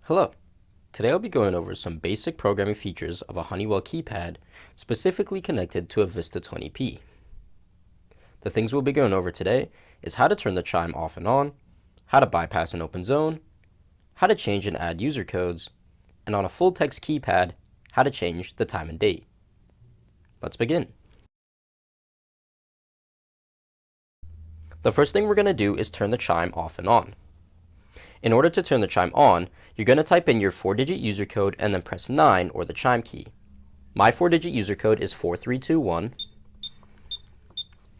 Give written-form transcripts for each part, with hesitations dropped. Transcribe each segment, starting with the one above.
Hello. Today I'll be going over some basic programming features of a Honeywell keypad specifically connected to a Vista 20p. The things we'll be going over today is how to turn the chime off and on, how to bypass an open zone, how to change and add user codes, and on a full text keypad, how to change the time and date. Let's begin. The first thing we're going to do is turn the chime off and on. In order to turn the chime on, you're going to type in your 4-digit user code and then press 9 or the chime key. My 4-digit user code is 4321.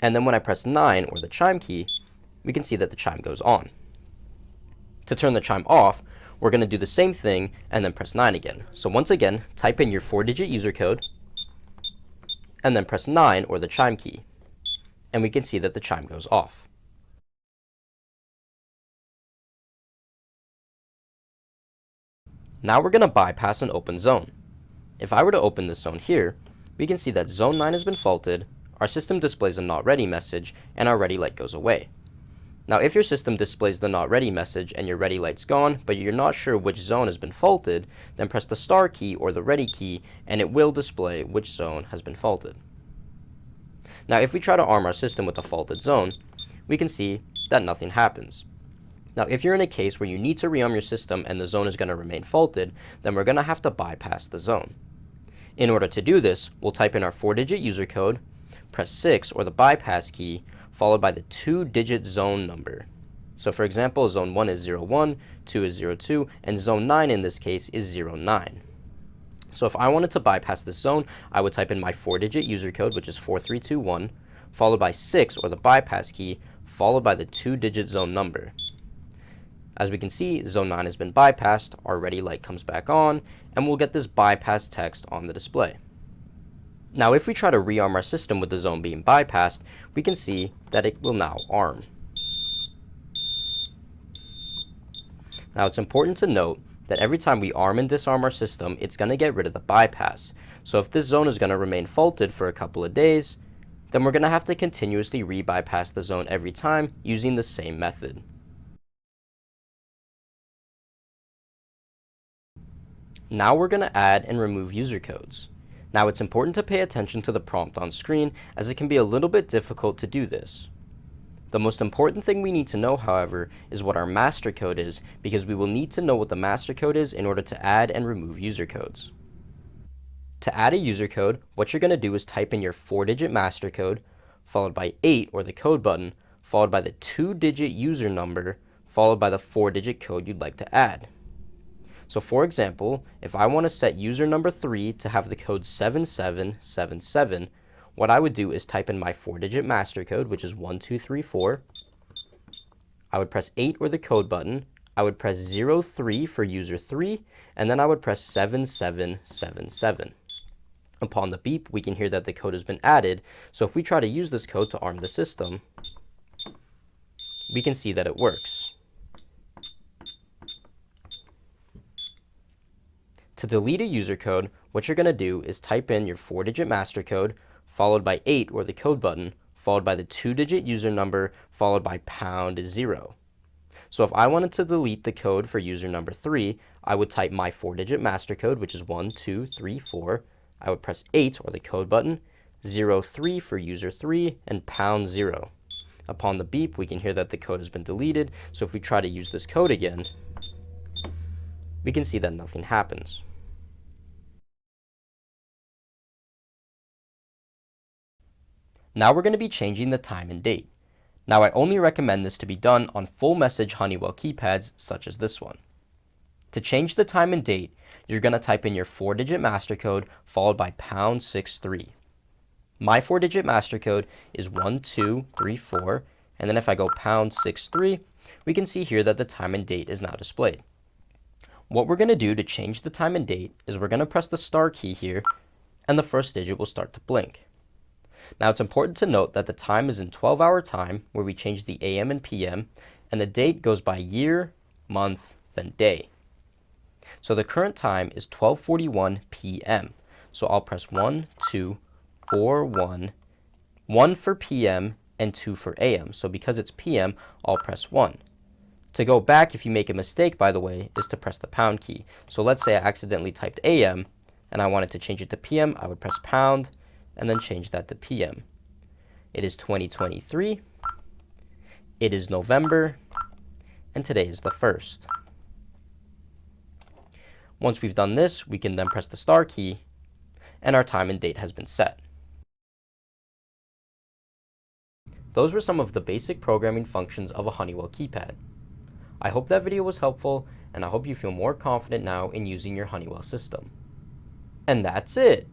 And then when I press 9 or the chime key, we can see that the chime goes on. To turn the chime off, we're going to do the same thing and then press 9 again. So once again, type in your 4-digit user code and then press 9 or the chime key. And we can see that the chime goes off. Now we're going to bypass an open zone. If I were to open this zone here, we can see that zone 9 has been faulted, our system displays a not ready message, and our ready light goes away. Now if your system displays the not ready message and your ready light's gone, but you're not sure which zone has been faulted, then press the star key or the ready key and it will display which zone has been faulted. Now if we try to arm our system with a faulted zone, we can see that nothing happens. Now, if you're in a case where you need to rearm your system and the zone is going to remain faulted, then we're going to have to bypass the zone. In order to do this, we'll type in our 4-digit user code, press 6 or the bypass key, followed by the 2-digit zone number. So for example, zone 1 is 01, 2 is 02, and zone 9 in this case is 09. So if I wanted to bypass this zone, I would type in my 4-digit user code, which is 4321, followed by 6 or the bypass key, followed by the 2-digit zone number. As we can see, zone 9 has been bypassed, our ready light comes back on, and we'll get this bypass text on the display. Now if we try to rearm our system with the zone being bypassed, we can see that it will now arm. Now it's important to note that every time we arm and disarm our system, it's going to get rid of the bypass. So if this zone is going to remain faulted for a couple of days, then we're going to have to continuously re-bypass the zone every time using the same method. Now we're going to add and remove user codes. Now it's important to pay attention to the prompt on screen, as it can be a little bit difficult to do this. The most important thing we need to know, however, is what our master code is, because we will need to know what the master code is in order to add and remove user codes. To add a user code, what you're going to do is type in your 4-digit master code, followed by 8 or the code button, followed by the 2-digit user number, followed by the 4-digit code you'd like to add. So for example, if I want to set user number 3 to have the code 7777, what I would do is type in my 4-digit master code, which is 1234. I would press 8 or the code button. I would press 03 for user 3, and then I would press 7777. Upon the beep, we can hear that the code has been added. So if we try to use this code to arm the system, we can see that it works. To delete a user code, what you're going to do is type in your 4-digit master code, followed by 8 or the code button, followed by the 2-digit user number, followed by #0. So if I wanted to delete the code for user number 3, I would type my 4-digit master code, which is 1234. I would press 8 or the code button, 03 for user 3, and #0. Upon the beep, we can hear that the code has been deleted. So if we try to use this code again, we can see that nothing happens. Now we're going to be changing the time and date. Now I only recommend this to be done on full message Honeywell keypads such as this one. To change the time and date, you're going to type in your 4-digit master code followed by #63. My 4-digit master code is 1234, and then if I go #63, we can see here that the time and date is now displayed. What we're going to do to change the time and date is we're going to press the star key here, and the first digit will start to blink. Now it's important to note that the time is in 12-hour time, where we change the AM and PM, and the date goes by year, month, then day. So the current time is 12:41 p.m. So I'll press 1, 2, 4, 1 for PM and 2 for AM. So because it's PM, I'll press 1. To go back if you make a mistake, by the way, is to press the pound key. So let's say I accidentally typed AM and I wanted to change it to PM. I would press pound and then change that to PM. It is 2023. It is November. And today is the 1st. Once we've done this, we can then press the star key and our time and date has been set. Those were some of the basic programming functions of a Honeywell keypad. I hope that video was helpful, and I hope you feel more confident now in using your Honeywell system. And that's it!